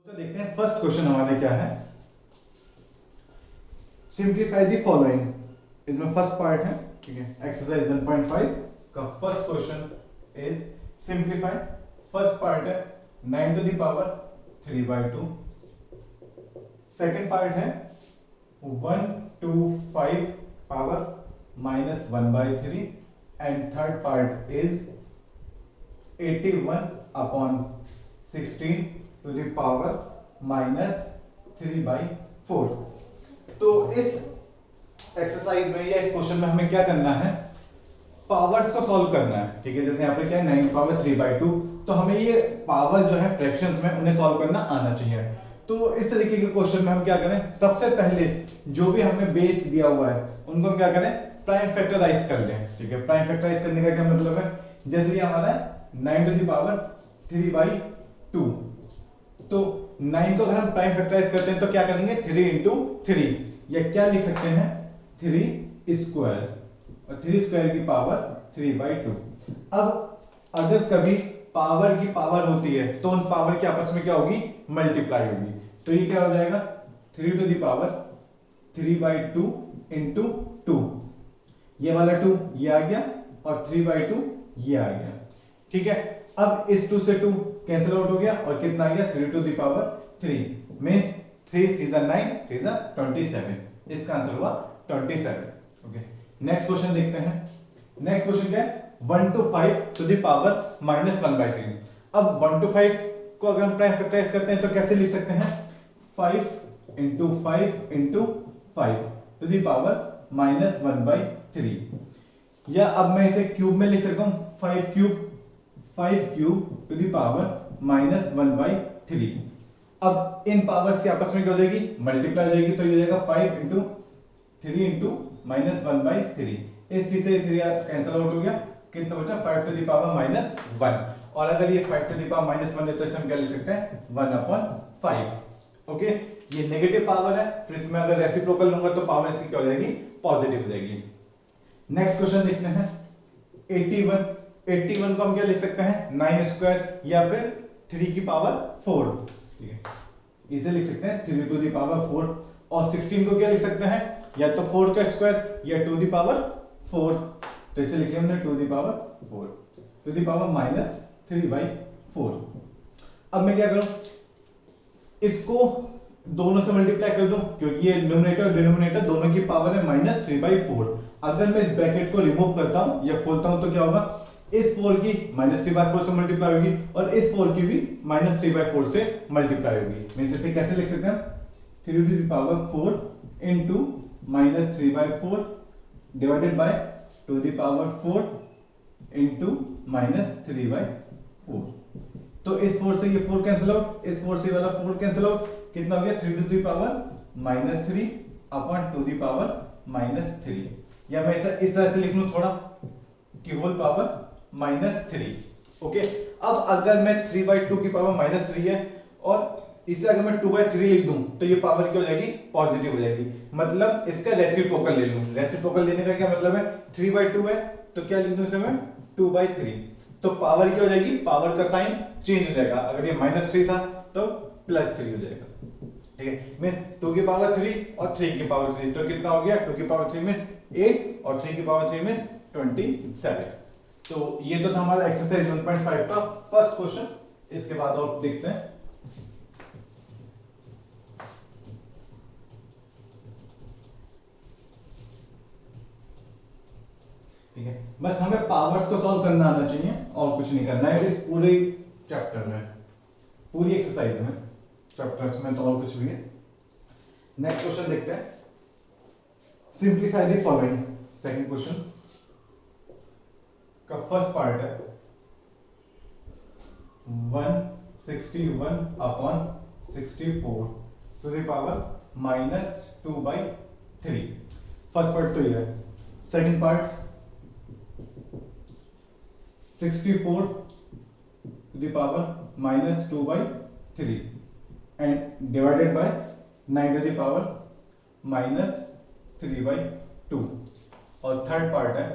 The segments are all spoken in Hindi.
तो देखते हैं फर्स्ट क्वेश्चन हमारे क्या है। सिंप्लीफाई द फॉलोइंग, इसमें फर्स्ट पार्ट है, ठीक है। एक्सरसाइज 1.5 का first question is simplify. First part है 9 to the power 3/2। Second part है 1 to 5 power -1/3 and third part is 81 upon 16 to the power -3/4। तो इस एक्सरसाइज में या इस क्वेश्चन में हमें क्या करना है, पावर्स को सॉल्व करना है, ठीक है। जैसे यहाँ पे क्या है 9 पावर 3/2, तो हमें ये पावर जो है फ्रैक्शंस में उन्हें सॉल्व करना आना चाहिए। तो इस तरीके के क्वेश्चन में हम क्या करें, सबसे पहले जो भी हमें बेस दिया हुआ है उनको हम क्या करें, प्राइम फैक्टराइज कर लें, ठीक है। प्राइम फैक्टराइज करने का क्या मतलब है, जैसे ये हमारा 9 टू द पावर 3/2, तो 9 को अगर हम प्राइम फैक्टराइज करते हैं तो क्या करेंगे 3 इंटू 3, या क्या लिख सकते हैं 3 स्क्वायर, और 3 स्क्वायर की पावर 3/2। अब अगर कभी पावर की पावर होती है तो उन पावर की आपस में क्या होगी, मल्टीप्लाई होगी। तो ये क्या हो जाएगा 3 टू द पावर 3/2 इंटू 2, ये वाला 2 ये आ गया और 3/2 ये आ गया, ठीक है। अब इस 2 से 2 कैंसिल आउट हो गया और कितना आ गया 3 टू द पावर 3 मींस 3 3 9 3 27, इसका आंसर हुआ 27। ओके, नेक्स्ट क्वेश्चन देखते हैं। नेक्स्ट क्वेश्चन क्या है 1 to 5 टू द पावर -1/3। अब 1 to 5 को अगर हम प्राइम फैक्टराइज करते हैं तो कैसे लिख सकते हैं 5 into 5 into 5 to the power -1/3, या अब मैं इसे क्यूब में लिख सकता हूं 5 क्यूब टू द पावर -1/3। अब इन पावर्स की आपस में क्या हो जाएगी, मल्टीप्लाई हो जाएगी, तो ये हो जाएगा 5 इंटू 3 इंटू -1/3। इस 3 से 3 कैंसिल आउट हो गया, कितना बचा 5 टू द पावर -1, और अगर ये 5 टू द पावर -1 है तो इसे हम क्या लिख सकते हैं 1/5। ओके, ये नेगेटिव पावर है, फिर इसमें अगर रेसिप्रोकल लूंगा तो पावर इसकी क्या हो जाएगी, पॉजिटिव हो जाएगी। नेक्स्ट क्वेश्चन देखते हैं 81 को हम क्या लिख सकते हैं 9 स्क्वायर या फिर 3 की पावर 4, ठीक है। इसे लिख सकते हैं 3 टू द पावर 4, और 16 को क्या लिख सकते हैं या तो 4 का स्क्वायर या 2 द पावर 4, तो इसे लिखे हमने 2 the power 4 to the power -3/4। अब मैं क्या करूं, इसको दोनों से मल्टीप्लाई कर दूं, क्योंकि ये न्यूमरेटर और डिनोमिनेटर दोनों की पावर है -3/4। अगर मैं इस ब्रैकेट को रिमूव करता हूं या खोलता हूं तो क्या होगा, इस 4 की -3/4 से मल्टीप्लाई होगी और इस 4 की भी -3/4 से मल्टीप्लाई होगी। मींस इसे कैसे लिख सकते हैं 3 to the power 4 into -3/4 divided by 2 the power 4 into -3/4। तो इस 4 से ये 4 कैंसिल आउट, इस 4 से वाला 4 कैंसिल आउट, कितना हो गया 3 to the power -3 upon 2 the power -3, या मैं इस तरह से लिख लूं थोड़ा कि होल पावर -3। ओके, अब अगर मैं 3/2 की पावर -3 है और इसे अगर मैं 2/3 लिख दूं तो ये पावर क्या हो जाएगी, पॉजिटिव हो जाएगी। मतलब इसका रेसिप्रोकल ले लूं, रेसिप्रोकल लेने का क्या मतलब है 3/2 है तो क्या लिख दूं इसे मैं 2/3, तो पावर क्या हो जाएगी, पावर का साइन चेंज हो जाएगा। अगर ये -3 था तो +3 हो जाएगा, ठीक है। मींस 2 की पावर 3 और 3 की पावर 3, तो कितना हो गया 2 की पावर 3 मींस 8 और 3 की पावर 3 मींस 27। तो ये तो था हमारा एक्सरसाइज 1.5 का फर्स्ट क्वेश्चन। इसके बाद और देखते हैं, ठीक है। बस हमें पावर्स को सॉल्व करना आना चाहिए और कुछ नहीं करना है इस पूरे चैप्टर में, पूरी एक्सरसाइज में, चैप्टर्स में तो और कुछ भी है। नेक्स्ट क्वेश्चन देखते हैं, simplify the following. Second question का फर्स्ट पार्ट है 161 upon 64 to the power -2/3। First part तो ये है। Second part 64 to the power -2/3 and divided by 9 to the power -3/2, और थर्ड पार्ट है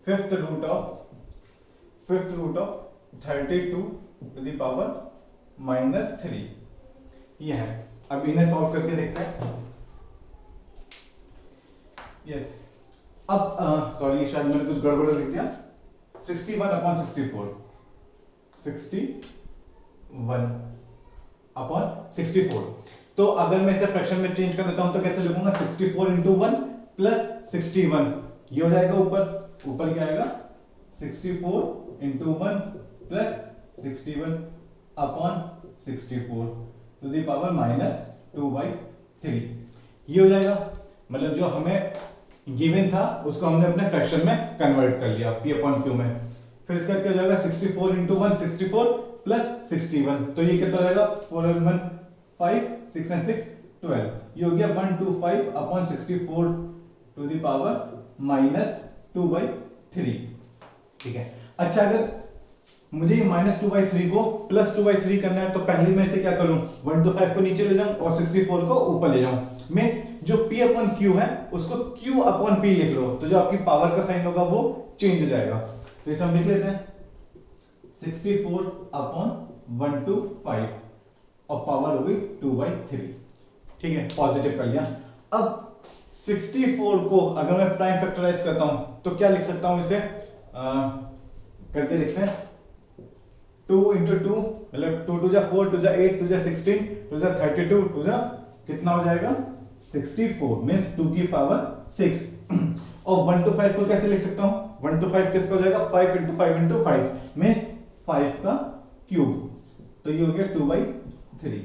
fifth root of 32 to the power -3 ये है। अब इन्हें सॉल्व करके देखते हैं। यस अब सॉरी शायद मैंने कुछ गड़बड़ लिख दिया। 61 अपॉन 64 61 अपॉन 64। तो अगर मैं इसे फ्रैक्शन में चेंज करना चाहूं तो कैसे लिखूंगा? 64 इंटू 1 प्लस 61 ये हो जाएगा ऊपर ऊपर क्या आएगा? 64 into 1 plus 61 upon 64 to the power -2/3 ये हो जाएगा। मतलब जो हमें गिवन था उसको हमने अपने फ्रैक्शन में कन्वर्ट कर लिया p अपॉन q में। फिर इसका क्या हो जाएगा? 64 इंटू 1 64 प्लस 61 तो ये कितना हो जाएगा? 4 and 1 5 6 and 6 12 ये हो गया 125 अपॉन 64 टू द पावर -2/3 ठीक है। अच्छा अगर मुझे ये -2/3 को +2/3 करना है तो पहले मैं इसे क्या करूं? 125 को नीचे ले जाऊं और 64 को ऊपर ले जाऊं। मींस जो p अपॉन q है उसको q अपॉन p लिख लो तो जो आपकी पावर का साइन होगा वो चेंज हो जाएगा। तो इसे हम लिख लेते हैं 64 अपॉन 125 और पावर हो गई 2/3 ठीक है, पॉजिटिव कर लिया। अब 64 को अगर मैं प्राइम फैक्टराइज करता हूं तो क्या लिख सकता हूं इसे? करके देखते हैं। 2 इंटू 2 मतलब 2 2 4 2 8 2 16 2 32 2 कितना हो जाएगा? 64 मींस 2 की पावर 6 और 1 to 5 को कैसे लिख सकता हूं? 1 to 5 किसका हो जाएगा? 5 इंटू 5 इंटू 5 मींस 5 का क्यूब तो ये हो गया 2/3।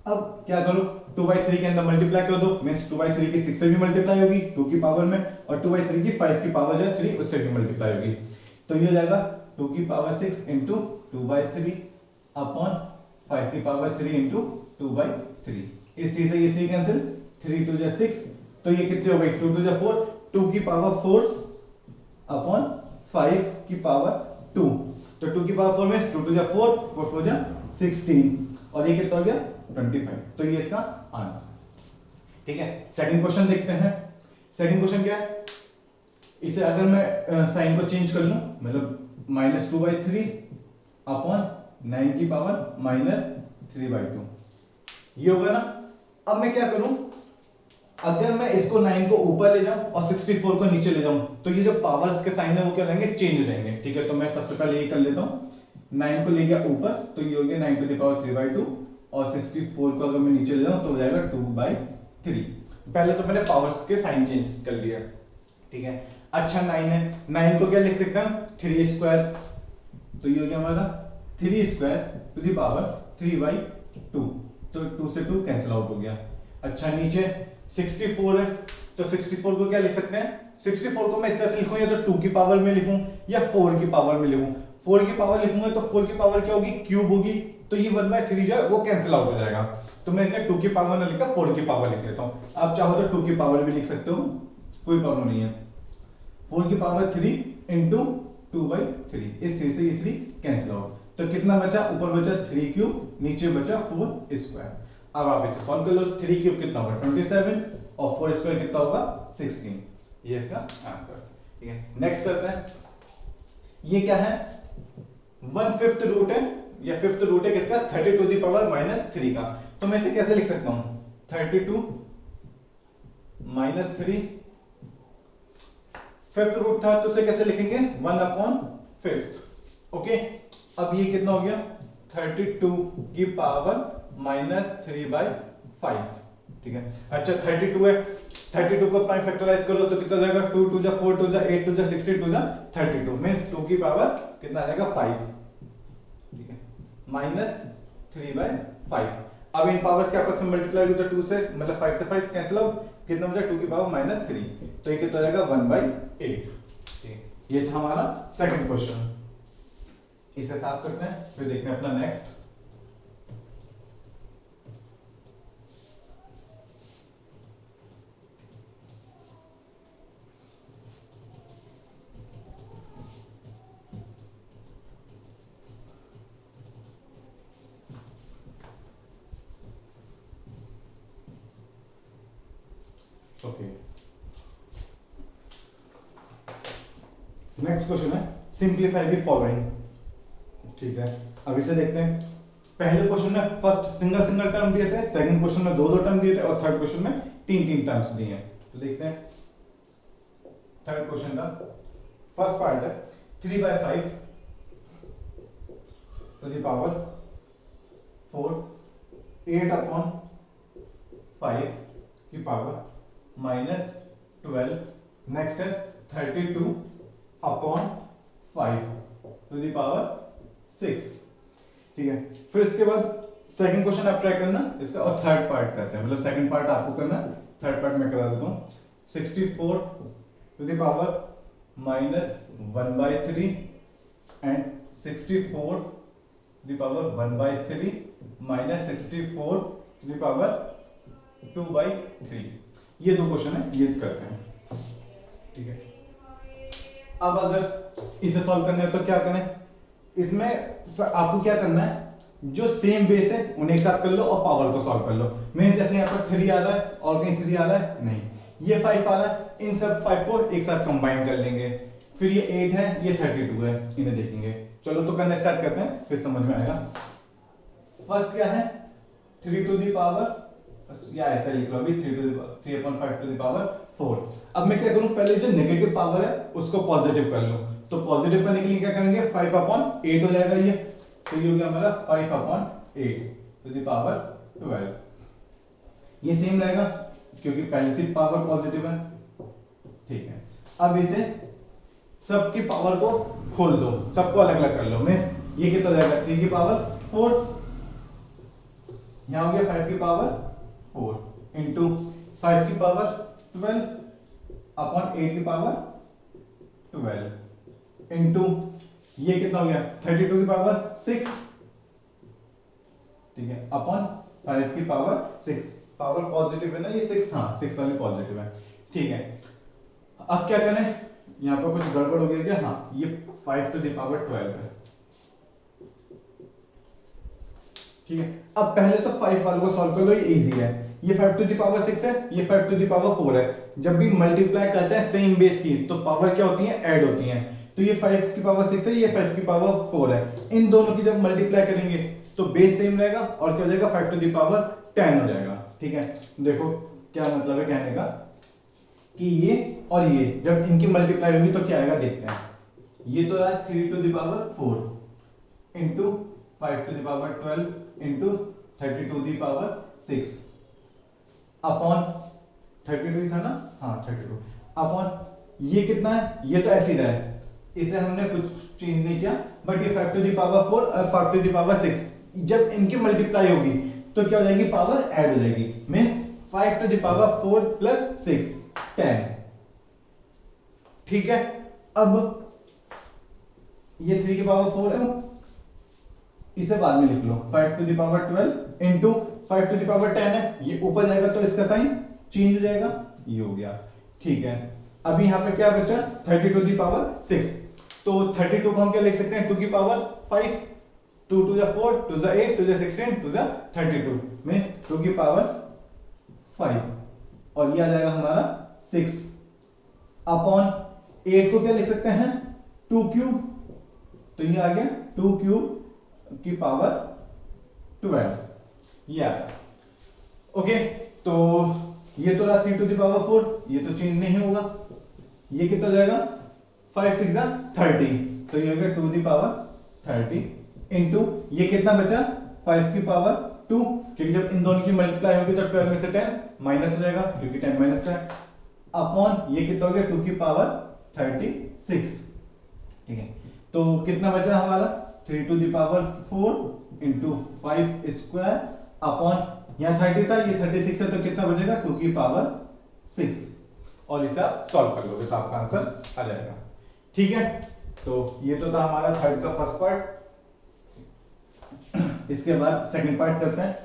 अब क्या करो? 2/3 के अंदर मल्टीप्लाई कर दो मींस 2/3 की 6 से भी मल्टीप्लाई होगी 2 की पावर में और 2/3 की 5 की पावर जो है 3 उससे भी मल्टीप्लाई होगी तो ये हो जाएगा 2 की पावर 6 इंटू 2/3 अपॉन 5 की पावर 3 इंटू 2/3। इस चीज से ये 3 कैंसिल 3 2 6 तो ये कितनी हो गई? 2 2 4 2 की पावर 4 अपॉन 5 की पावर 2 तो 2 की पावर 4 में 2 2 4 4 4 16 और ये कितना हो गया? 25 तो ये इसका आंसर ठीक है। सेकंड क्वेश्चन देखते हैं। सेकंड क्वेश्चन क्या है? इसे अगर मैं साइन को चेंज कर लूं मतलब -2/3 अपॉन 9 की पावर -3/2 ये होगा ना। अब मैं क्या करूं? अगर मैं इसको 9 को ऊपर ले जाऊं और 64 को नीचे ले जाऊं तो ये जो पावर्स के साइन है वो क्या हो जाएंगे? चेंज हो जाएंगे ठीक है। तो मैं सबसे पहले ये कर लेता हूं 9 को ले गया ऊपर तो ये हो गया 9 टू द पावर 3/2 और 64 को अगर मैं नीचे ले जाऊं तो हो जाएगा 2/3। पहले तो मैंने पावर्स के साइन चेंज कर लिया ठीक है। अच्छा 9 है 9 को क्या लिख सकते हैं? 3 स्क्वायर तो ये हो गया हमारा 3 स्क्वायर टू द पावर 3/2 तो 2 से 2 कैंसिल आउट हो गया। अच्छा नीचे 64 है तो 64 को क्या लिख सकते हैं? 64 को मैं इस तरह से लिखूं या तो 2 की पावर में लिखूं या 4 की पावर में लिखूं। 4 की पावर लिखूंगा तो 4 की पावर क्या होगी? क्यूब होगी तो ये 1/3 जो है वो कैंसिल आउट हो जाएगा तो मैं इसलिए 2 की पावर ना लिखा 4 की पावर लिख लेता हूं। आप चाहो तो 2 की पावर भी लिख सकते हो कोई प्रॉब्लम नहीं है। 4 की पावर 3 इंटू 2/3 इस चीज से ये 3 कैंसिल आउट तो कितना बचा? ऊपर बचा 3 क्यूब नीचे बचा 4 स्क्वायर। अब आप इसे सॉल्व कर लो। 3 क्यूब कितना होगा? 27 और 4 स्क्वायर कितना होगा? 16 ये इसका आंसर ठीक है। नेक्स्ट करते हैं। ये क्या है? 1/5 रूट है या 5th रूट है किसका? 30 टू द पावर -3 का तो मैं इसे कैसे लिख सकता हूं? 32 -3 5th रूट था तो इसे कैसे लिखेंगे? 1/5 ओके। अब ये कितना हो गया? 32 की पावर -3/5 ठीक है। अच्छा 32 है 32 को प्राइम फैक्टराइज करो तो कितना जाएगा? 2 2 4 2 8 2 16 2 32 मींस 2 की पावर कितना आ जाएगा? 5 ठीक है -3/5। अब इन पावर्स के आपस में मल्टीप्लाई होगी तो 2 से मतलब 5 से 5 कैंसिल आउट कितना बचा? 2 की पावर -3 तो ये कितना हो जाएगा? 1/8 ठीक। ये था हमारा सेकंड क्वेश्चन। इसे साफ करते हैं फिर देखते हैं अपना नेक्स्ट। ओके नेक्स्ट क्वेश्चन है सिंप्लीफाई द फॉलोइंग ठीक है, अब इसे देखते हैं। पहले क्वेश्चन में फर्स्ट सिंगल सिंगल टर्म दिए थे, सेकंड क्वेश्चन में दो दो टर्म दिए थे और थर्ड क्वेश्चन में तीन तीन टर्म्स दिए हैं। तो देखते हैं थर्ड क्वेश्चन का फर्स्ट पार्ट है 3/5 टू द पावर 4 8/5 की पावर -12। नेक्स्ट है 32/5 टू द पावर 6। ठीक है, फिर इसके बाद सेकंड क्वेश्चन आप ट्राई करना इसका, और थर्ड पार्ट करते हैं, मतलब सेकंड पार्ट आपको करना, थर्ड पार्ट मैं करा देता हूं। 64 to the power -1/3 and 64 to the power 1/3 -64 to the power 2/3। ये दो क्वेश्चन है, ये करते हैं। ठीक है, अब अगर इसे सॉल्व करना है तो क्या करें, इसमें आपको क्या करना है, जो सेम बेस है उन्हें एक साथ कर लो और पावर को सॉल्व कर लो। मींस जैसे यहाँ पर 3 आ रहा है और कहीं 3 आ रहा है नहीं, ये 5 आ रहा है, इन सब 5 को एक साथ कंबाइन कर लेंगे। फिर ये 8 है, ये 32 है, इन्हें देखेंगे। चलो तो करना स्टार्ट करते हैं, फिर समझ में आएगा। फर्स्ट क्या है 3 टू द पावर, या ऐसा लिख लो अभी 3/5 टू द पावर 4। अब मैं क्या करूं, पहले जो नेगेटिव पावर है उसको पॉजिटिव कर लूं। तो पॉजिटिव करने के लिए क्या करेंगे, 5/8 हो जाएगा ये, तो ये हो गया हमारा 5/8 टू द पावर 12। ये सेम रहेगा क्योंकि पहले से पावर पॉजिटिव है। ठीक है, अब इसे सबकी पावर को खोल दो, सबको अलग अलग कर लो। मैं ये कितना हो जाएगा 3 की पावर 4, यहां हो गया 5 की पावर 4 इंटू 5 की पावर 12 अपॉन 8 की पावर 12 इंटू ये कितना हो गया 32 की पावर 6। ठीक है, अपॉन 5 की पावर 6। पावर पॉजिटिव है ना ये 6, हाँ 6 वाली पॉजिटिव है। ठीक है, अब क्या करें, यहां पर कुछ गड़बड़ हो गया क्या, हाँ ये 5 टू द पावर 12 है। ठीक है, अब पहले तो 5 वालों को सॉल्व कर लो, ये इजी है। ये 5 टू द पावर 6 है, ये 5 टू द पावर 4 है। जब भी मल्टीप्लाई करते हैं सेम बेस की तो पावर क्या होती है, ऐड होती है। तो ये 5 की पावर 6 है, ये 5 की पावर 4 है। इन दोनों की जब मल्टीप्लाई करेंगे तो बेस सेम रहेगा और क्या हो जाएगा 5 टू द पावर 10 हो जाएगा। ठीक है, देखो क्या मतलब है कहने का कि ये और ये जब इनकी मल्टीप्लाई होगी तो क्या आएगा देखते हैं। ये तो है 3 to the power 4 into 5 to the power 12 into 30 to the power 6 upon 32 था ना, हाँ 32 अपॉन ये कितना है, ये तो ऐसे ही रहा है, इसे हमने कुछ चेंज नहीं किया, बट ये 5 टू द पावर 4 और 5 टू द पावर 6 जब इनकी मल्टीप्लाई होगी तो क्या हो जाएगी, पावर ऐड हो जाएगी। Means 5 to the power 4 plus 6 10। ठीक है, अब ये 3 की पावर 4 है, इसे बाद में लिख लो 5 to the power 12 into 5 to the power 10 है, ये ऊपर जाएगा तो इसका साइन चेंज हो जाएगा, ये हो गया। ठीक है, अभी यहां पे क्या बचा 30 टू द पावर 6, तो 32 को हम क्या लिख सकते हैं 2 की power 5, 2 to the 4 2 the 8 2 the 16 2 the 32 means 2 की पावर 5 और ये आ जाएगा हमारा 6 अपॉन 8 को क्या लिख सकते हैं 2 क्यूब, तो ये आ गया 2 क्यूब की पावर 12, ये आ गया। ओके, तो ये तो रहा 3 टू द पावर 4, ये तो चेंज नहीं होगा। ये कितना हो जाएगा 5 6 30, तो ये हो गया 2 द पावर 30 इंटू ये कितना बचा 5 की पावर 2, क्योंकि जब इन दोनों की मल्टीप्लाई होगी तो 12 में से 10 माइनस हो जाएगा क्योंकि 10 माइनस का है, अपॉन ये कितना हो गया 2 की पावर 36। ठीक है, तो कितना बचा हमारा 3 to the power 4 into 5 square upon यहाँ 30 था, ये 36 है, तो कितना बचेगा 2 की पावर 6 और इसे आप सॉल्व कर लोगे तो आपका आंसर आ जाएगा। ठीक है, तो ये तो था हमारा थर्ड का फर्स्ट पार्ट। इसके बाद सेकंड पार्ट करते हैं।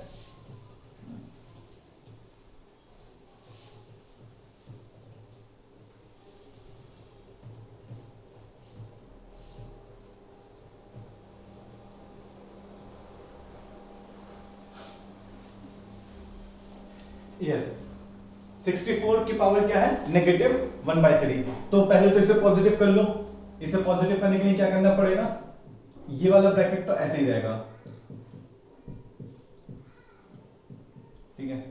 यस, 64 की पावर क्या है नेगेटिव 1/3, तो पहले तो इसे पॉजिटिव कर लो। इसे पॉजिटिव करने के लिए क्या करना पड़ेगा ये वाला ब्रैकेट तो ऐसे ही रहेगा, ठीक है,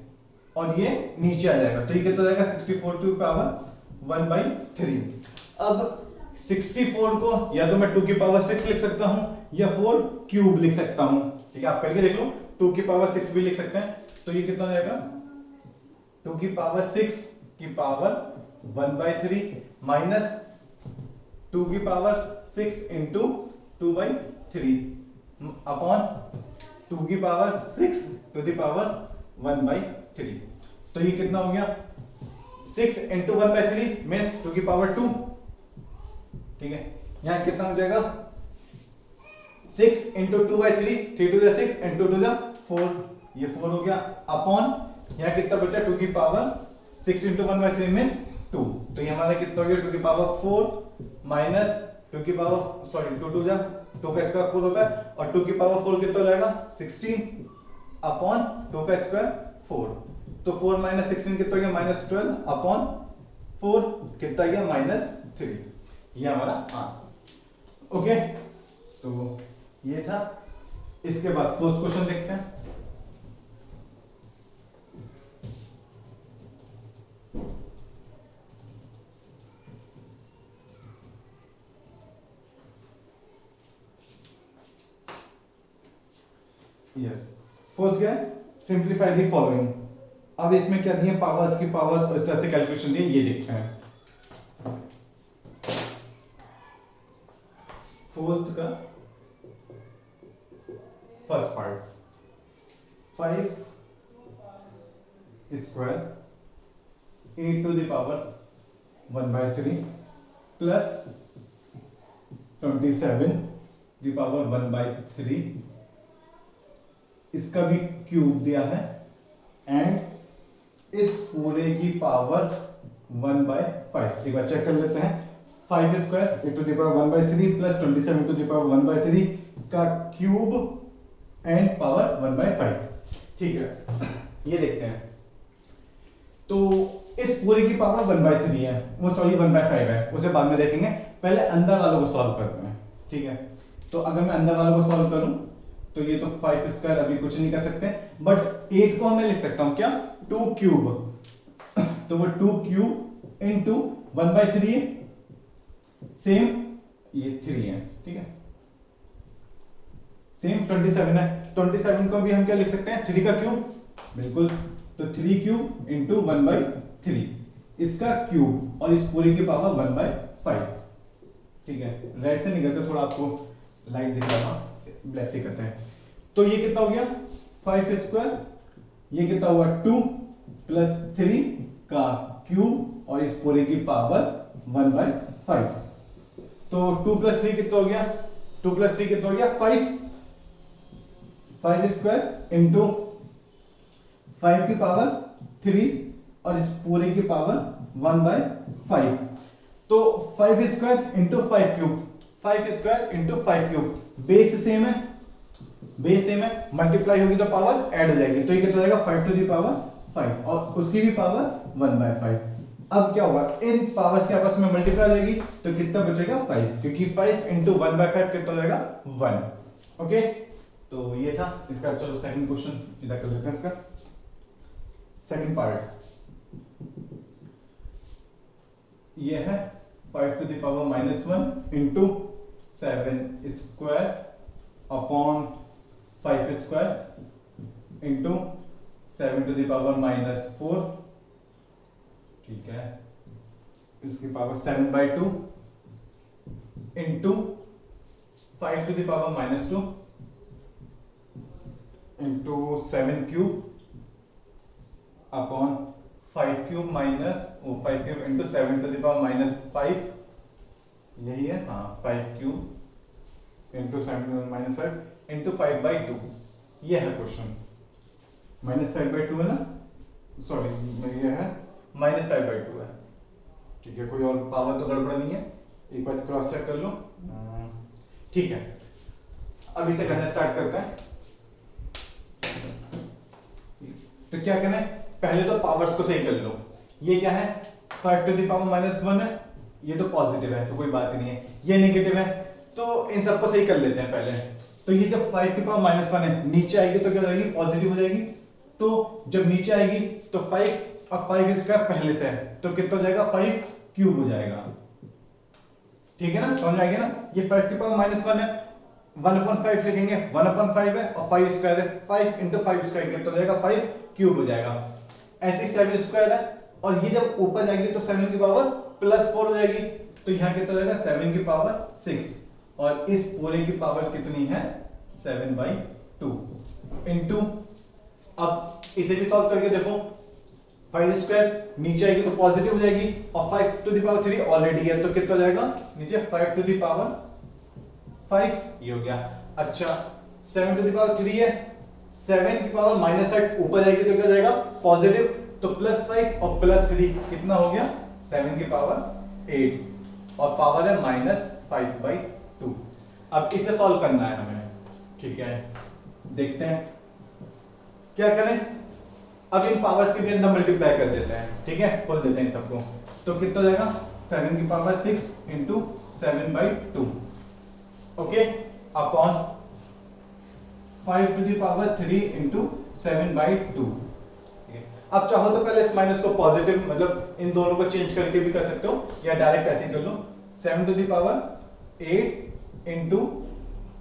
और ये नीचे आ जाएगा, तो ये कितना जाएगा 64 टू पावर 1/3। अब 64 को या तो मैं 2 की पावर 6 लिख सकता हूं या 4 क्यूब लिख सकता हूं, ठीक है, आप करके देख लो, 2 की पावर 6 भी लिख सकते हैं, तो ये कितना जाएगा 2 की पावर 6 की पावर 1/3 माइनस 2 की पावर 6 इंटू 2/3 अपॉन 2 की पावर 6 टू द पावर 1/3। तो ये कितना हो गया 6 इंटू 1/3 मीन्स 2 की पावर 2, ठीक है, यहां कितना हो जाएगा 6 इंटू 2/3, 3 टू 6 इंटू 2 4, ये 4 हो गया, अपॉन यहां कितना बचा 2 की पावर 6 इंटू 1/3 मीन्स 2, तो ये हमारा कितना हो गया 2 की पावर 4 माइनस 2 की पावर सॉरी 2 2 का स्क्वायर 4 होता है, और 2 की पावर 4 कितना हो जाएगा 16 अपॉन 2 का स्क्वायर 4, तो 4 माइनस 16 कितना हो गया -12 अपॉन 4 कितना गया -3, ये हमारा आंसर। ओके, तो ये था। इसके बाद फोर्थ क्वेश्चन देखते हैं। यस, फोर्थ क्या है सिंप्लीफाई द फॉलोइंग। अब इसमें क्या दिए पावर्स की पावर्स इस तरह से कैलकुलेशन दिए, ये देखते हैं। फोर्थ का first part 5 square a to the power 1/3 plus 27 the power 1/3, इसका भी क्यूब दिया है, एंड इस पूरे की पावर 1/5। एक बार चेक कर लेते हैं, 5 square a to the power 1/3 plus 27 to the power 1/3 का क्यूब एंड पावर 1/5, ठीक है, ये देखते हैं। तो इस पूरे की पावर 1/3 है, वो सॉरी 1/5 है, उसे बाद में देखेंगे, पहले अंदर वालों को सॉल्व करते हैं, ठीक है। तो अगर मैं अंदर वालों को सॉल्व करूं तो ये तो 5 स्क्वायर अभी कुछ नहीं कर सकते, बट 8 को मैं लिख सकता हूं क्या 2 क्यूब, तो वो 2 क्यूब इंटू 1/3 है, सेम ये 3 है, ठीक है, सेम 27 है, 27 को भी हम क्या लिख सकते हैं 3 का क्यूब, बिल्कुल, तो 3 क्यूब इंटू 1/3 इसका क्यूब और इस पूरी की पावर 1/5, ठीक है। रेड से नहीं करते, थोड़ा आपको लाइट दिख रहा था, ब्लैक से करते हैं। तो ये कितना हो गया 5 स्क्वायर, ये कितना हुआ 2 प्लस 3 का क्यूब और इस पूरे की पावर 1/5, तो 2 प्लस 3 कितना हो गया 2 प्लस 3 कितना हो गया 5 स्क्वायर इंटू 5 की पावर 3 और इस पूरे की पावर 1/5, तो 5 square into 5 cube, 5 square into 5 cube, base same है, बेस सेम है, मल्टीप्लाई होगी तो पावर ऐड हो जाएगी, तो ये कितना हो जाएगा 5 टू द पावर 5 और उसकी भी पावर 1/5। अब क्या होगा इन पावर्स के आपस में मल्टीप्लाई हो जाएगी, तो कितना बचेगा 5, क्योंकि 5 इंटू 1/5 कितना हो जाएगा 1। ओके, तो ये था इसका। चलो सेकंड क्वेश्चन इधर कर लेते हैं, इसका सेकंड पार्ट ये है 5 to the power -1 into 7 square upon 5 square into 7 to the power -4, ठीक है, इसकी power 7/2 into 5 to the power -2 into 7 cube upon 5 cube minus 5 cube into 7 to the power -5, यही है, हाँ 5 क्यूब इंटू 7 टू द -5 इंटू 5/2, ये है क्वेश्चन। -5/2 है ना, सॉरी ये है -5/2 है, ठीक है, कोई और पावर तो गड़बड़ नहीं है, एक बार क्रॉस चेक कर लो, ठीक है। अब इसे करना स्टार्ट करते हैं। तो क्या करना है, पहले तो पावर्स को सही कर लो। ये क्या है 5 टू द पावर -1 है, ये तो पॉजिटिव है तो कोई बात ही नहीं है, ये नेगेटिव है तो इन सबको सही कर लेते हैं पहले। तो ये जब 5 की पावर -1 है, नीचे आएगी तो क्या हो जाएगी, पॉजिटिव हो जाएगी। तो जब नीचे आएगी तो 5 और 5 स्क्वायर पहले से है, तो कितना हो जाएगा, 5 क्यूब हो जाएगा। ठीक है ना, समझ आ गया ना। ये 5 की पावर -1 है, 1/5 लिखेंगे, 1/5 है और 5 स्क्वायर है, 5 × 5 स्क्वायर कितना हो जाएगा, 5 क्यूब हो जाएगा। ऐसे 7 स्क्वायर है, और ये जब ऊपर जाएगी तो 7 की पावर +4 हो जाएगी, तो यहाँ कितना हो जाएगा, 7 की पावर 6, और इस पूरे की पावर कितनी है, 7/2 इनटू, अब इसे भी सॉल्व करके देखो, 5 स्क्वायर नीचे आएगी तो पॉजिटिव हो जाएगी, और 5⁻³ ऑलरेडी है, तो कितना हो जाएगा नीचे, 5⁻5 ये हो गया। अच्छा 7⁻³ है, 7 की पावर -5 ऊपर जाएगी तो क्या हो जाएगा, पॉजिटिव, तो +5 और +3 कितना हो गया, 7 की पावर 8, और पावर है -5/2। अब इसे सॉल्व करना है हमें। ठीक है, देखते हैं क्या करें। अब इन पावर्स के भी अंदर मल्टीप्लाई कर देते हैं। ठीक है, खोल देते हैं इन सबको, तो कितना हो जाएगा, 7 की पावर 6 × 7/2, ओके, अपॉन 5⁻³ × 7/2। अब चाहो तो पहले इस माइनस को पॉजिटिव, मतलब इन दोनों को चेंज करके भी कर सकते हो, या डायरेक्ट ऐसे कर लो, 7⁻8 ×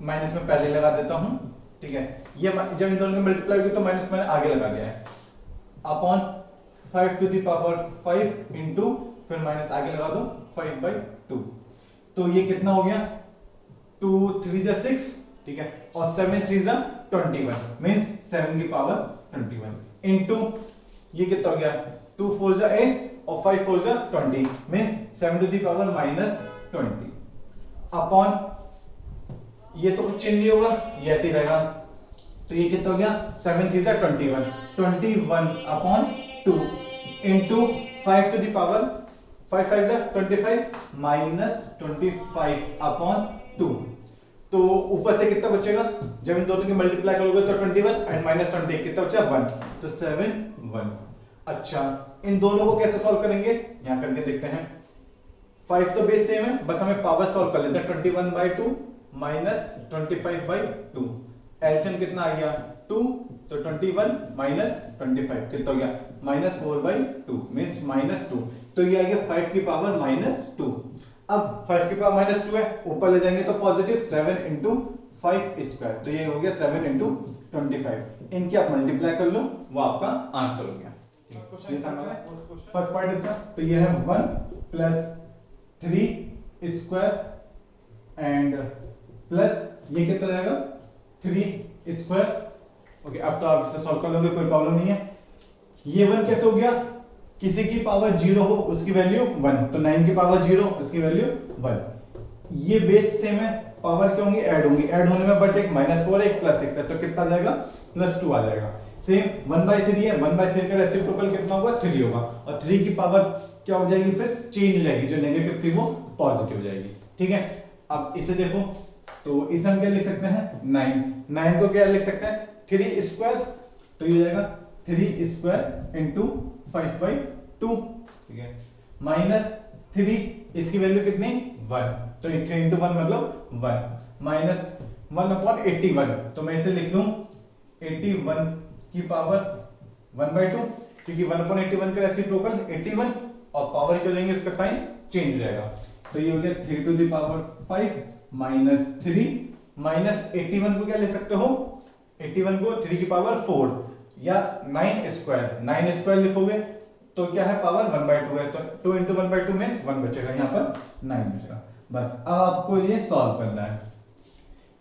माइनस में पहले लगा देता हूं। ठीक है, ये जब इन दोनों की मल्टीप्लाई होगी तो माइनस मैंने आगे लगा दिया है, अपॉन 5⁻5 × फिर माइनस आगे लगा दो 5/2, तो ये कितना हो गया, 2 3 6, ठीक है, और 7 3 21, मींस 7 की पावर 21 इनटू ये कितना हो गया, 2 4 8 और 5 4 20, means 7 to the power -20, upon ये तो कुछ चेंज नहीं होगा, ये ऐसे ही रहेगा, तो ये कितना हो गया, 7 3 21, 21 upon 2 into 5 to the power 5 5 25 -25 upon 2, तो ऊपर से कितना बचेगा, जब इन दोनों की मल्टीप्लाई करोगे तो 21 एंड -20 कितना बचा, 1, तो 7 1। अच्छा, इन दोनों को कैसे सॉल्व करेंगे, यहां करके देखते हैं। 5 तो बेस सेम है, बस हमें पावर सॉल्व कर लेते हैं, 21/2 -25/2, एलसीएम कितना आ गया, 2, तो 21 -25 कितना हो गया, -4/2, मींस -2, तो ये आ गया 5 की पावर -2। अब 5 की पावर -2 है, ऊपर ले जाएंगे तो पॉजिटिव, 7 × 5 स्क्वायर, तो ये हो गया 7 × 25, इनकी आप मल्टीप्लाई कर लो, वो आपका आंसर हो गया। फर्स्ट पार्ट इसका, तो ये है 1 + 3 स्क्वायर एंड प्लस ये कितना रहेगा, 3 स्क्वायर, ओके। अब तो आप इसे सॉल्व कर लोगे, कोई प्रॉब्लम नहीं है। ये 1 कैसे हो गया, किसी की पावर 0 हो उसकी वैल्यू 1, तो 9 की पावर 0 उसकी वैल्यू 1। ये बेस सेम है, पावर क्या होंगी, ऐड होंगी, ऐड होने में बट एक -4 एक +6 है, तो कितना आ जाएगा, +2 आ जाएगा। सेम 1/3 है, 1/3 का रेसिप्रोकल कितना होगा, 3 होगा, और 3 की पावर क्या हो जाएगी, फिर चेंज हो जाएगी, जो नेगेटिव थी वो पॉजिटिव हो जाएगी। ठीक है, अब इसे देखो, तो इसे हम क्या लिख सकते हैं, 9 को क्या लिख सकते हैं, 3 स्क्वायर, तो ये हो जाएगा 3 स्क्वायर × 5/2, ठीक है, -3 इसकी वैल्यू कितनी, 1, तो 3 × 1 मतलब 1, -1/81, तो मैं इसे लिख दूं 81 की पावर 1/2, क्योंकि 1/81 का रेसिप्रोकल 81, और पावर क्यों देंगे, इसका साइन चेंज हो जाएगा, तो ये हो गया 3 टू द पावर 5 -3, -81 को क्या लिख सकते हो, 81 को 3 की पावर 4 या 9 स्क्वायर लिखोगे तो क्या है, पावर 1/2 है, तो 2 × 1/2 मींस 1 बचेगा, यहाँ पर 9 बचेगा। बस अब आपको ये सॉल्व करना है।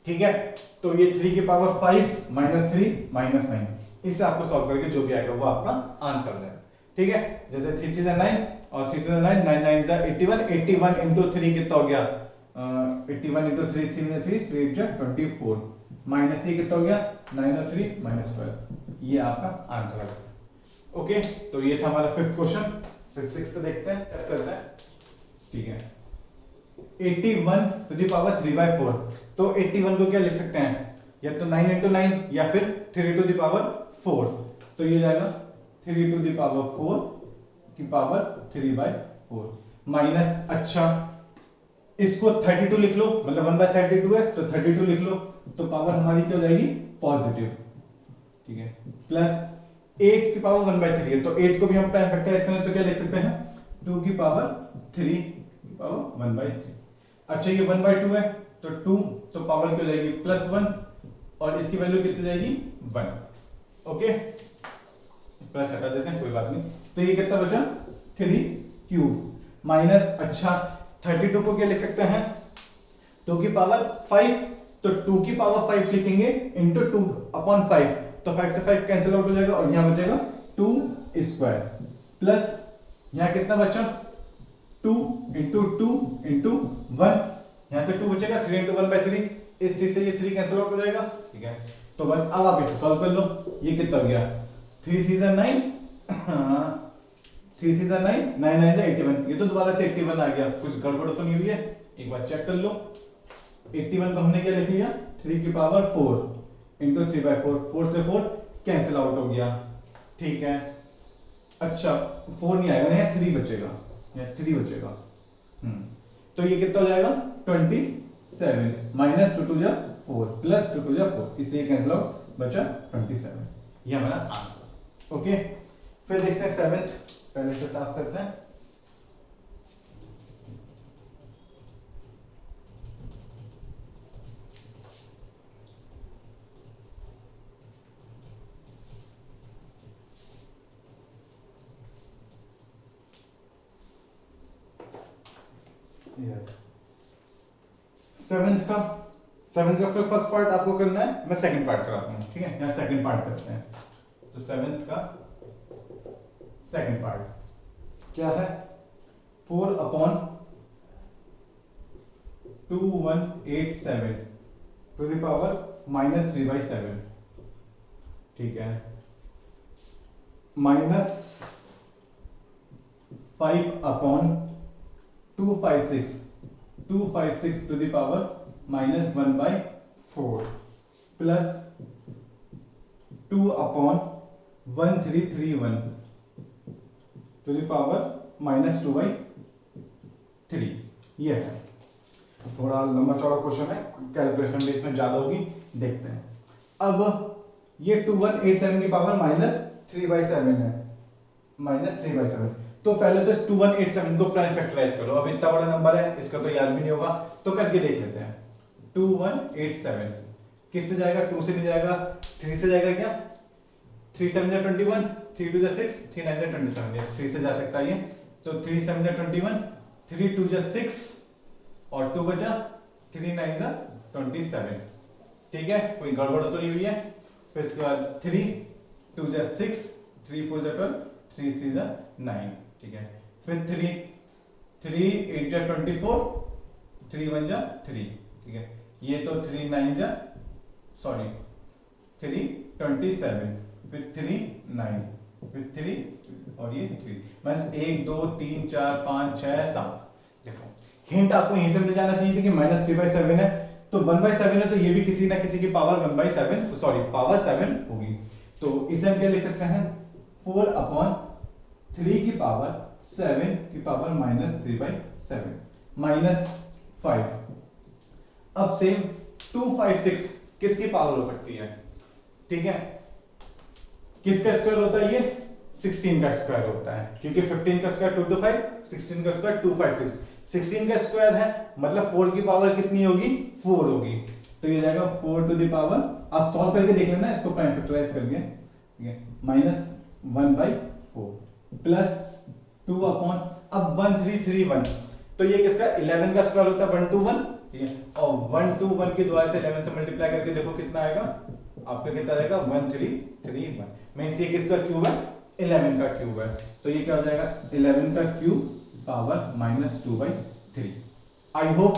ठीक है, तो ये 3 की पावर 5 -3 -9, इसे आपको सॉल्व करके जो भी आएगा वो आपका आंसर है। ठीक है, जैसे 3 3 9 और 3 3 9, 9 9 81, 81 × 3 कितना हो गया, 81 × 3 3 में 3 3 8 24, माइनस ये कितना हो गया, 9 और 3 -12, ये आपका आंसर है। ओके, तो ये था हमारा 5th क्वेश्चन। फिर 6th देखते हैं, क्या करते हैं। ठीक है, 81 टू द पावर 3/4, तो 81 को क्या लिख सकते हैं, या तो 9 × 9 या फिर 3 टू द पावर 4, तो ये जाएगा 3 टू द पावर 4 की पावर 3/4 माइनस, अच्छा इसको 32 लिख लो, मतलब 1/32 है तो 32 लिख लो, तो पावर हमारी क्या हो जाएगी, पॉजिटिव, ठीक है। प्लस 8 की पावर 1/3 है, तो 8 को भी हम प्राइम फैक्टराइज करें तो क्या लिख सकते हैं, 2 की पावर 3 की पावर 1/3। अच्छा ये 1/2 है तो 2, तो पावर क्या हो जाएगी +1, और इसकी वैल्यू कितनी जाएगी 1। ओके, प्लस हटा देते हैं, कोई बात नहीं। तो ये कितना बचा 3 माइनस, अच्छा 32 को क्या लिख सकते हैं, 2 की पावर 5, तो 2 की पावर 5 लिखेंगे इंटू 2/5, तो 5 से 5 कैंसिल आउट हो जाएगा और यहां बचेगा 2 स्क्वायर, प्लस यहां कितना बचा 2 इंटू 2 इंटू 1, यहां से 2 बचेगा, 3 इंटू 1/3, इस 3 से ये 3 कैंसिल आउट हो जाएगा, ठीक है। तो बस अब आप इसे सॉल्व कर लो, ये कितना हो गया 3 3 9, 3 3 9, 9 9 81, ये तो दोबारा से 81 आ गया, कुछ गड़बड़ तो नहीं हुई है, एक बार चेक कर लो। 81 को हमने क्या लिख लिया 3 की पावर 4 इंटू 3/4, 4 से 4 कैंसिल आउट हो गया, ठीक है। अच्छा 4 नहीं आएगा, यहाँ 3 बचेगा, यहाँ 3 बचेगा, तो ये कितना हो जाएगा 27 माइनस 2 2 जा 4 प्लस 2 2 जा 4, इससे ये कैंसिल आउट, बचा 27, ये हमारा आंसर। ओके, फिर देखते हैं 7th, पहले से साफ करते हैं। यस, सेवेंथ का फिर फर्स्ट पार्ट आपको करना है, मैं सेकंड पार्ट कराता हूँ, ठीक है। यहाँ सेकंड पार्ट करते हैं, तो सेवेंथ का सेकंड पार्ट क्या है, 4/2187 टू द पावर -3/7, ठीक है, minus 5/256 to the power -1/4 plus 2/1331 to the power -2/3। ये है, थोड़ा लंबा चौड़ा क्वेश्चन है, कैलकुलेशन भी इसमें ज्यादा होगी, देखते हैं। अब ये 2187 की पावर -3/7 है, -3/7, तो पहले तो इस 2187 को प्राइम फैक्टराइज करो, अब इतना बड़ा नंबर है इसका तो याद भी नहीं होगा, तो करके देख लेते हैं। 2187 किससे जाएगा, 2 से नहीं जाएगा, 3 से जाएगा क्या, 3 7 जा 21, 3 2 जा 6, 3 9 जा 27, ये 3 से जा सकता है ये, तो 3 7 जा 21, 3 2 जा 6 और 2 बचा, 3 9 जा 27, ठीक है, कोई गड़बड़ तो नहीं हुई है। फिर इसके बाद 3 2 जा 6, 3 4 जा 12, 3 3 जा 9, ठीक है। फिर 3 8 जा 24, 3 1 जा 3, ठीक है। ये तो 3 9 जा, सॉरी 3 27, फिर 3 9, फिर 3 और ये 3, बस 1 2 3 4 5 6 7। देखो हिंट आपको यहीं से मिल जाना चाहिए कि -3/7 है, तो 1/7 है, तो ये भी किसी ना किसी की पावर 1/7, सॉरी पावर 7 होगी, तो इसे हम क्या लिख सकते हैं 4/3 की पावर 7 की पावर -3/7 -5। अब सेम 256 किसकी पावर हो सकती है, ठीक है, किसका स्क्वायर होता है, ये 16 का स्क्वायर होता है, क्योंकि 15 का स्क्वायर 225, 16 का स्क्वायर 256, 16 का स्क्वायर है मतलब 4 की पावर कितनी होगी 4 होगी, तो ये जाएगा 4 टू द पावर, आप सॉल्व करके देख लेना इसको प्राइम फैक्टराइज करके, ठीक है, -1/4 प्लस 2 अपॉन, अब 1331, तो ये किसका 11 का स्क्वायर होता है 121, ठीक है, और 121 के द्वारा से 11 से मल्टीप्लाई करके देखो कितना आएगा, आपका कितना आएगा 1331, मींस ये किसका क्यूब है 11 का क्यूब है, तो ये क्या हो जाएगा 11 का क्यूब पावर -2/3। आई होप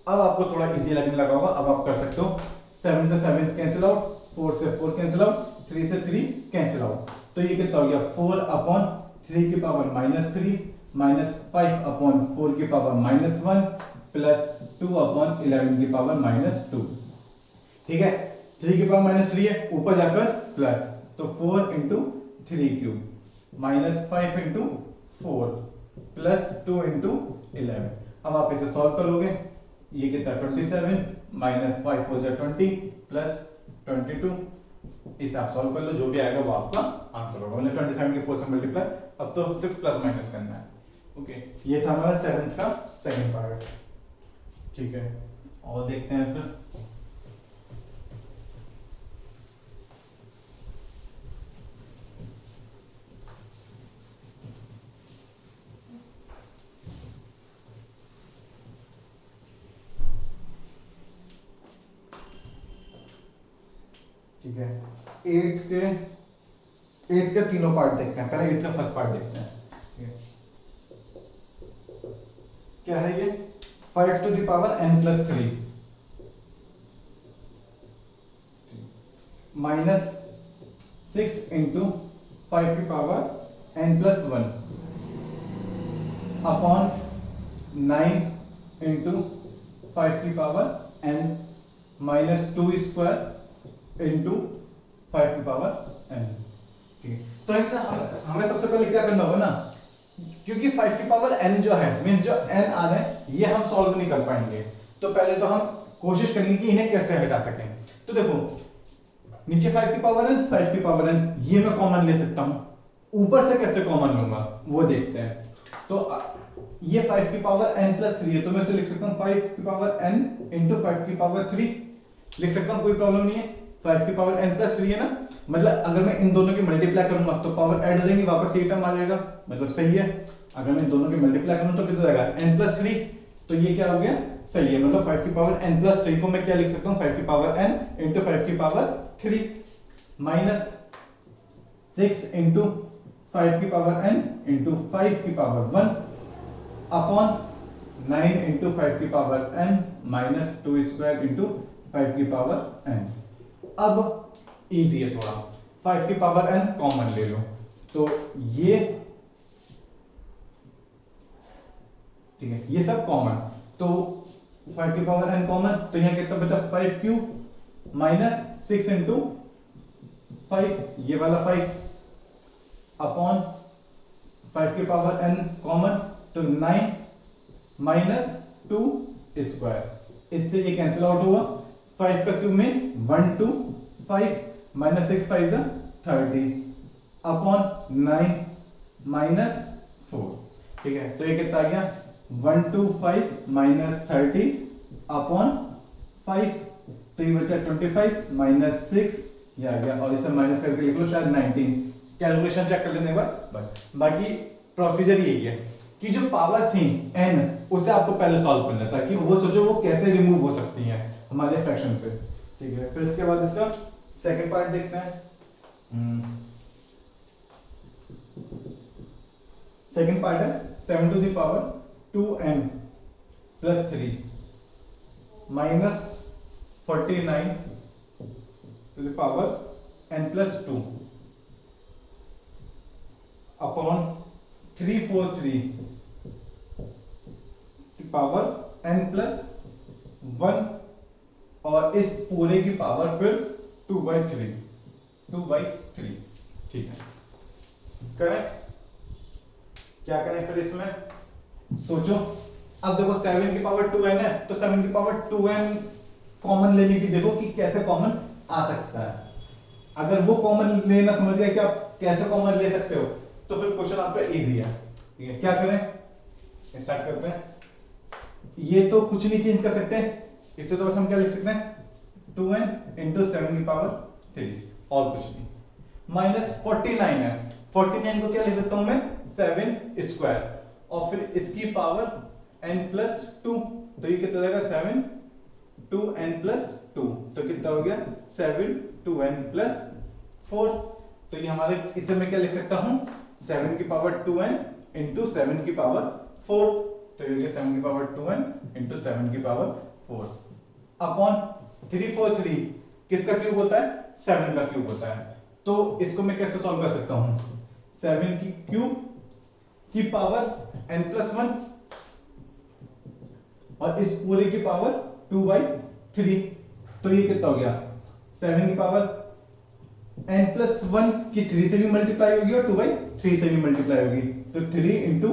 अब आपको थोड़ा इजी लगने लगा होगा, अब आप कर सकते हो, 7 से 7 कैंसिल आउट, 4 से 4 कैंसिल आउट, 3 से 3 कैंसिल आउट, तो ये कितना हो गया 4/3 की पावर -3 -5/4 की पावर -1 प्लस 2/11 की पावर -2, ठीक है, 3 की पावर -3 है, ऊपर जाकर प्लस, तो 4 into 3 cube -5 into 4 plus 2 into 11। अब आप इसे सॉल्व करोगे, ये कितना 27 माइनस 5 4 20 प्लस 22, इसे आप सॉल्व कर लो, जो भी आएगा वो आपका आंसर होगा। मतलब 27 के 4 से मल्टीप्लाई, अब तो 6 प्लस माइनस करना है। ओके, ये था हमारा 7th का सेकंड पार्ट। ठीक है, और देखते हैं फिर। ठीक है, 8 के तीनों पार्ट देखते हैं। पहले 8 का फर्स्ट पार्ट देखते हैं। ठीक है, क्या है ये 5 to the power n plus 3 minus 6 into 5 की power n plus 1 upon 9 into 5 की power n minus 2 square into 5 की पावर n। ठीक है, तो ऐसा हमें सबसे पहले क्या करना होगा ना, क्योंकि 5 की पावर n जो है मींस जो n आ रहे हैं ये हम सॉल्व नहीं कर पाएंगे, तो पहले तो हम कोशिश करेंगे कि इन्हें कैसे हटा सकें। तो देखो नीचे 5 की पावर n, 5 की पावर n ये मैं कॉमन ले सकता हूं, ऊपर से कैसे कॉमन लूंगा वो देखते हैं। तो ये 5 की पावर n प्लस 3 है, तो मैं इसे लिख सकता हूं 5 की पावर n इंटू 5 की पावर 3 लिख सकता हूं, कोई प्रॉब्लम नहीं है। 5 की पावर n प्लस 3 है ना, मतलब अगर मैं इन दोनों की मल्टीप्लाई करूंगा तो पावर ऐड हो जाएंगी, वापस ये टर्म आ जाएगा, मतलब सही है। अगर मैं इन दोनों की मल्टीप्लाई करूं तो कितना जाएगा n प्लस 3, तो ये क्या हो गया सही है। मतलब 5 की पावर n प्लस 3 को मैं क्या लिख सकता हूं 5 की पावर n इंटू 5 की पावर 3 माइनस 6 इंटू 5 की पावर n इंटू 5 की पावर 1 अपॉन 9 इंटू 5 की power n minus 2 square into 5 की पावर n। अब इजी है थोड़ा, 5 की पावर n कॉमन ले लो, तो ये ठीक है, ये सब कॉमन, तो 5 की पावर n कॉमन, तो यहां कितना बचा 5 क्यूब माइनस 6 इंटू 5, ये वाला 5 अपॉन 5 की पावर n कॉमन, तो 9 माइनस 2 स्क्वायर, इससे ये कैंसिल आउट हुआ। 5 का cube means 1 2 5 minus 6 5 30 upon 9 minus 4। ठीक है, तो ये कितना आ गया 125 माइनस 30 अपॉन 5, तो ये बचा 25 माइनस 6 ये आ गया, और इसे माइनस करके लिख लो शायद 19। कैलकुलेशन चेक कर लेने के बाद बस, बाकी प्रोसीजर यही है कि जो पावर्स थी n उसे आपको पहले सॉल्व करना था, कि वो सोचो वो कैसे रिमूव हो सकती हैं हमारे फ्रैक्शन से। ठीक है, फिर इसके बाद इसका सेकंड पार्ट देखते हैं। सेकंड पार्ट है 7 to the power 2n plus 3 minus 49 to the power n plus 2 upon 343 power n plus 1, और इस पूरे की पावर फिर 2/3। ठीक है, करेक्ट। क्या करें फिर इसमें सोचो, अब देखो 7 की पावर 2n है, तो 7 की पावर 2n कॉमन लेने की देखो कि कैसे कॉमन आ सकता है। अगर वो कॉमन लेना समझ गए कि आप कैसे कॉमन ले सकते हो, तो फिर क्वेश्चन आपका इजी है। ठीक है, क्या करें स्टार्ट करते हैं। ये तो कुछ नहीं चेंज कर सकते, इससे तो बस हम क्या लिख सकते हैं 2n इंटू 7 की पावर 3, और कुछ नहीं। माइनस 49 है, 49 को क्या लिख सकता हूं मैं 7 स्क्वायर, और फिर इसकी पावर n प्लस 2, तो ये कितना जाएगा 7 2n प्लस 2, तो कितना हो गया 7 2n प्लस 4। तो ये हमारे, इसे मैं क्या लिख सकता हूं 7 की पावर 2n इंटू 7 की पावर 4, तो ये हो गया 7 की पावर 2n इंटू 7 की पावर 4 अपॉन 343 किसका क्यूब होता है 7 का क्यूब होता है। तो इसको मैं कैसे सॉल्व कर सकता हूं 7 की क्यूब की पावर n प्लस 1 और इस पूरे की पावर 2/3, तो ये कितना हो गया 7 की पावर n प्लस 1 की 3 से भी मल्टीप्लाई होगी और 2/3 से भी मल्टीप्लाई होगी, तो 3 इंटू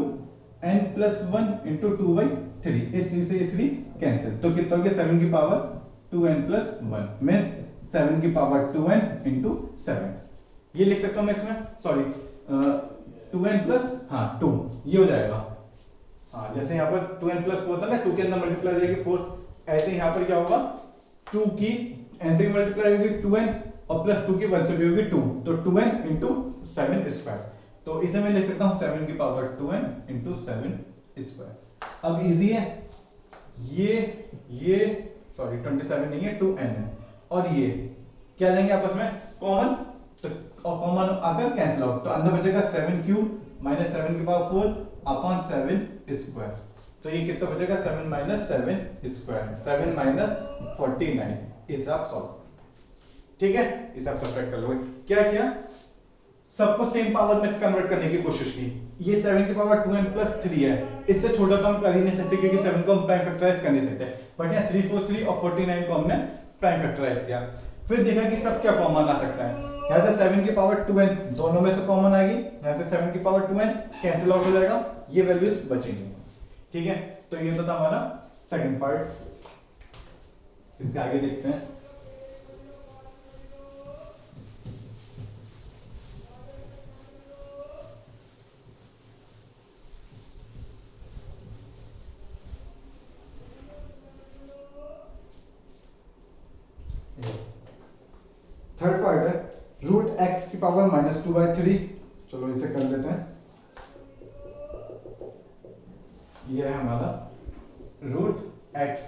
n प्लस 1 इंटू 2/3 3, इस 3 से ये 3 कैंसिल, तो कितना हो गया 7 की पावर 2n प्लस 1 मींस 7 की पावर 2n इंटू 7। ये लिख सकता हूं मैं इसमें, सॉरी 2n प्लस 2 ये हो जाएगा। हाँ जैसे यहाँ पर 2n प्लस 4 था ना, 2 के अंदर मल्टीप्लाई हो जाएगी 4, ऐसे यहाँ पर क्या होगा 2 की n से मल्टीप्लाई होगी 2n और प्लस 2 की 1 से भी होगी 2, तो 2n इंटू 7 स्क्वायर, तो इसे मैं लिख सकता हूँ 7 की पावर 2n इंटू 7 स्क्वायर। अब इजी है, ये सॉरी 27 नहीं है 2n है, और ये क्या लेंगे आपस में कॉमन, तो और कॉमन आकर कैंसिल आउट, तो अंदर बचेगा 7 क्यूब माइनस 7 की पावर 4 अपॉन 7 स्क्वायर, तो ये कितना बचेगा 7 माइनस 7 स्क्वायर, 7 माइनस 49, इसे आप सॉल्व, ठीक है, इसे आप सब्ट्रैक्ट कर लोगे। क्या किया, सबको सेम पावर में कन्वर्ट करने की कोशिश की। ये 7 की पावर 2n प्लस 3 है, इससे छोटा तो हम कर ही नहीं सकते क्योंकि 7 को हम प्राइम फैक्टराइज कर नहीं सकते, बट यहाँ 3 4 3 और 49 को हमने प्राइम फैक्टराइज किया। फिर देखा कि सब क्या कॉमन आ सकता है, यहाँ से 7 की पावर 2n दोनों में से कॉमन आएगी, यहाँ से 7 की पावर 2n कैंसिल आउट हो जाएगा, ये वैल्यूज बचेंगी, ठीक है। तो ये तो था हमारा सेकंड पार्ट, इसके आगे देखते हैं। थर्ड पार्ट है रूट एक्स की पावर माइनस 2/3, चलो इसे कर लेते हैं। ये है हमारा रूट एक्स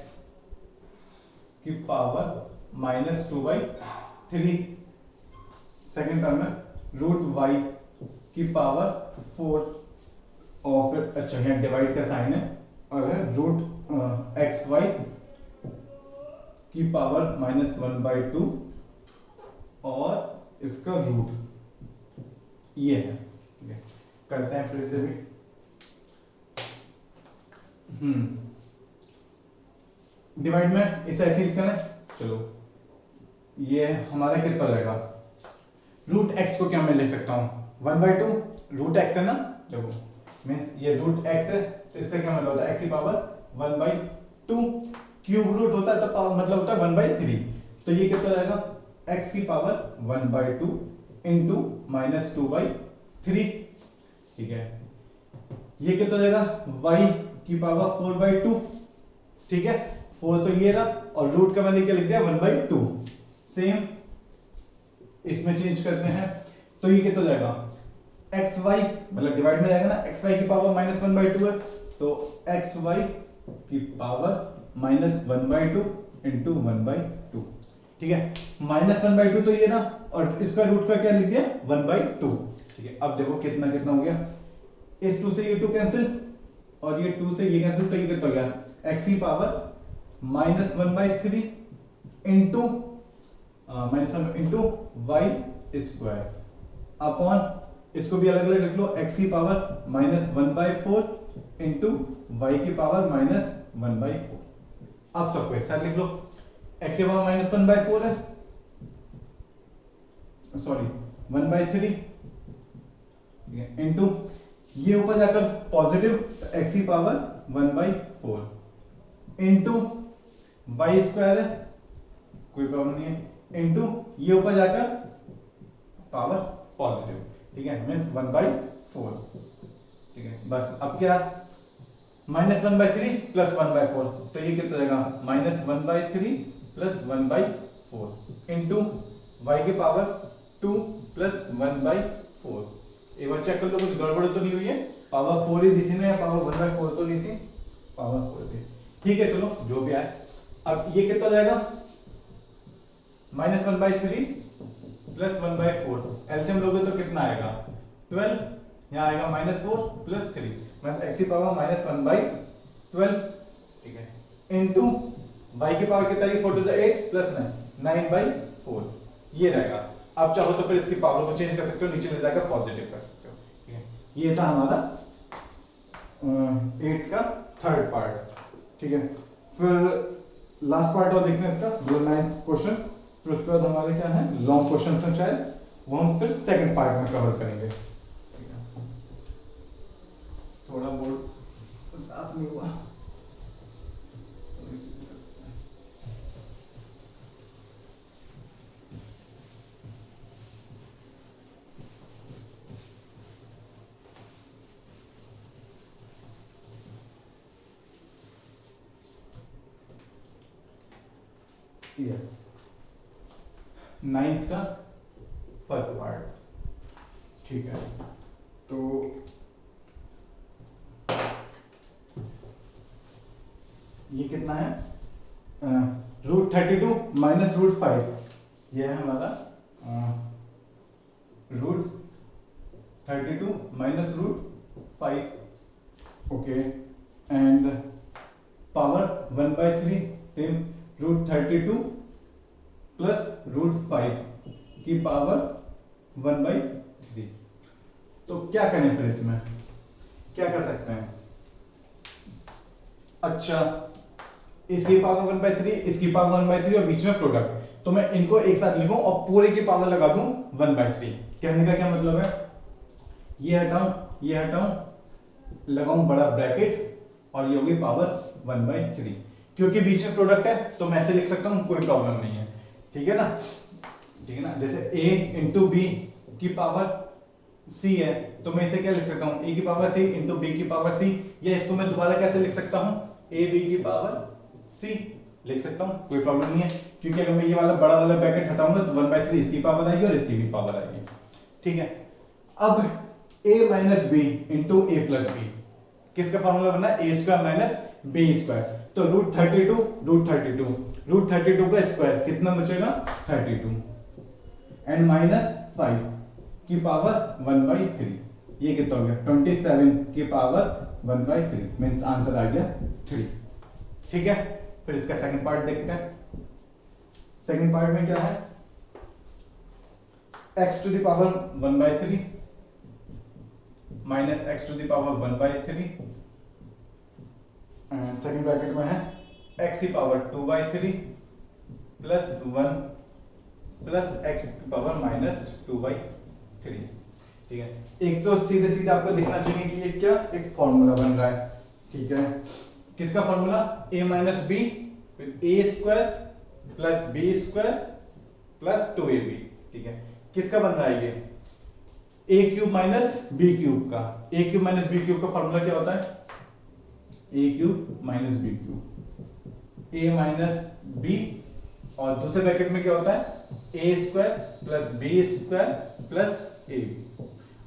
की पावर माइनस 2/3, सेकेंड टर्म है रूट वाई की पावर 4 और फिर अच्छा यहाँ डिवाइड का साइन है, और है रूट एक्स वाई की पावर माइनस 1/2 और इसका रूट ये है, ठीक है। करते हैं फिर से भी, डिवाइड में इसे ऐसे लिखना है, चलो ये हमारा कितना हो जाएगा, रूट एक्स को क्या मैं ले सकता हूं 1/2, रूट एक्स है ना, देखो मींस ये रूट एक्स है, तो इसका क्या मतलब होता है एक्स की पावर 1/2, क्यूब रूट होता है तो मतलब होता है 1/3, तो ये कितना जाएगा x की पावर 1/2 इंटू माइनस 2/3, ठीक है। ये कितना जाएगा y की पावर 4/2, ठीक है, 4 तो ये रहा और रूट का मैंने क्या लिख दिया 1/2, सेम इसमें चेंज करते हैं, तो ये कितना जाएगा xy मतलब डिवाइड में जाएगा ना, xy की पावर माइनस 1/2 है, तो xy की पावर माइनस 1/2 इंटू 1/2, ठीक है, माइनस 1/2 तो ये ना, और इसका रूट का क्या लिख दिया 1/2, ठीक है। अब देखो कितना कितना हो गया, इस 2 से ये 2 कैंसिल और ये 2 से ये कैंसिल, तो ये कितना हो गया x की power minus 1/3 into minus 1 into y square upon इसको भी अलग अलग लिख लो, x की पावर माइनस 1/4 इंटू वाई की पावर माइनस 1/4। अब सबको एक साथ लिख लो, x की पावर माइनस 1/4 है, सॉरी 1/3 इंटू ये ऊपर जाकर पॉजिटिव x की पावर 1/4 इंटू वाई स्क्वायर है, कोई प्रॉब्लम नहीं है, इंटू ये ऊपर जाकर पावर पॉजिटिव, ठीक है, मींस 1/4, ठीक है। बस अब क्या माइनस 1/3 प्लस 1/4, तो ये कितना जाएगा माइनस 1/3 प्लस 1/4 इंटू वाई की पावर 2 प्लस 1/4। एक बार चेक कर लो कुछ गड़बड़ तो नहीं हुई है, पावर 4 ही दी थी ना, या पावर 1/4 तो नहीं थी, पावर 4 थी, ठीक है, चलो जो भी आए। अब ये कितना जाएगा माइनस 1/3 प्लस 1/4, एलसीएम लोगे तो कितना आएगा 12, यहाँ आएगा माइनस 4 प्लस 3 मतलब एक्स की पावर माइनस 1/12, ठीक है, इंटू वाई की पावर कितना है 4 to 8 प्लस 9/4 ये रहेगा। आप चाहो तो फिर इसकी पावर को चेंज कर सकते हो, नीचे ले जाकर पॉजिटिव कर सकते हो, ठीक है। ये था हमारा 8 का थर्ड पार्ट, ठीक है। फिर लास्ट पार्ट और देखते हैं इसका, जो 9th क्वेश्चन, फिर उसके बाद हमारे क्या है लॉन्ग क्वेश्चन है शायद, वो हम फिर सेकंड पार्ट में कवर करेंगे, ठीक है। थोड़ा बोर्ड साफ नहीं हुआ, यस, नाइन्थ का फर्स्ट पार्ट, ठीक है। तो ये कितना है, √32 माइनस √5, ये है हमारा √32 minus √5, okay. And power 1/3 same, √32 plus √5 की पावर 1/3। तो क्या करें फिर, इसमें क्या कर सकते हैं? अच्छा, इसकी पावर 1/3, इसकी पावर 1/3 और बीच में प्रोडक्ट, तो मैं इनको एक साथ लिखूं और पूरे की पावर लगा दूं 1/3। कहने का क्या मतलब है, ये हटाऊं, ये हटाऊं, लगाऊं बड़ा ब्रैकेट और ये होगी पावर 1/3। क्योंकि बीच में प्रोडक्ट है तो मैं ऐसे लिख सकता हूं, कोई प्रॉब्लम नहीं है, ठीक है ना, ठीक है ना। जैसे a इंटू बी की पावर c है, तो मैं इसे क्या लिख सकता हूं, a की पावर c इंटू बी की पावर c, या इसको मैं दोबारा कैसे लिख सकता हूं, a b की पावर c लिख सकता हूं, कोई प्रॉब्लम नहीं है। क्योंकि अगर मैं ये वाला बड़ा वाला ब्रैकेट हटाऊंगा तो 1/3 इसकी पावर आएगी और इसकी भी पावर आएगी, ठीक है। अब a minus b into a plus b, किसका फॉर्मूला बना है, a square minus b square, तो √32 का स्क्वायर कितना बचेगा, 32 एंड माइनस 5 की पावर 1/3, ये कितना हो गया, 27 की पावर 1/3, मींस आंसर आ गया 3, ठीक है। फिर इसका सेकंड पार्ट देखते हैं। सेकंड पार्ट में क्या है, x to the power 1/3 minus x to the power 1/3, second bracket में है x की पावर 2/3 प्लस 1 प्लस x की पावर माइनस 2/3, ठीक है। एक तो सीधे सीधे आपको दिखना चाहिए कि ये क्या एक फॉर्मूला बन रहा है, ठीक है। किसका formula, a minus b a square plus b square plus 2ab, ठीक है। किसका बन रहा है ये, a cube minus b cube का, a cube minus b cube का फॉर्मूला क्या होता है, a cube minus b cube, a minus b, और दूसरे ब्रैकेट में क्या होता है, a square plus b square plus a।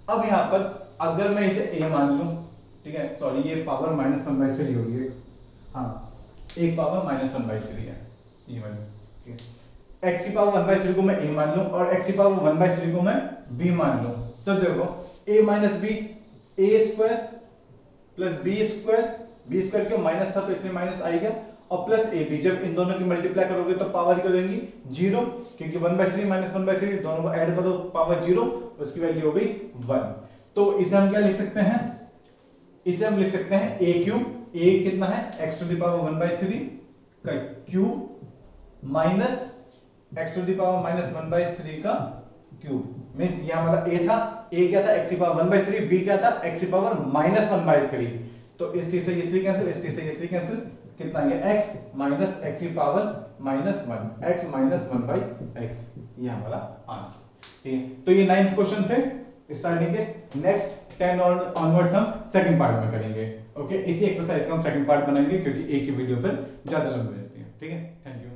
अब यहां पर अगर मैं इसे a मान लूं, ठीक है, सॉरी ये पावर माइनस 1/3 होगी, हाँ एक पावर माइनस 1/3 है ये वाली, ठीक है। x की पावर 1/3 को मैं a मान लूं और x की पावर 1/3 को मैं b मान लूं, तो देखो a minus b, a square plus b square क्यों माइनस था तो इसमें माइनस आएगा, और प्लस ए बी, जब इन दोनों की मल्टीप्लाई करोगे तो पावर क्या देंगी, 0, क्योंकि 1/3 माइनस 1/3 दोनों को ऐड करो पावर 0, उसकी वैल्यू हो गई 1। तो इसे हम क्या लिख सकते हैं, इसे हम लिख सकते हैं a क्यूब, a कितना है x टू द पावर 1/3 का cube minus x to the power minus 1/3 का क्यूब, मींस ये हमारा a था, a क्या था x की पावर 1/3, b क्या था x की पावर माइनस 1/3, तो इस चीज से ये 3 कैंसिल, इस चीज से ये 3 कैंसिल, कितना ये x माइनस x की power minus 1, x minus 1/x, ये हमारा आंसर, ठीक है। तो ये 9th क्वेश्चन थे स्टार्टिंग के। नेक्स्ट 10 और ऑनवर्ड्स हम सेकंड पार्ट में करेंगे, ओके। इसी एक्सरसाइज का हम सेकंड पार्ट बनाएंगे क्योंकि एक ही वीडियो फिर ज्यादा लंबी रहती है, ठीक है। Thank you.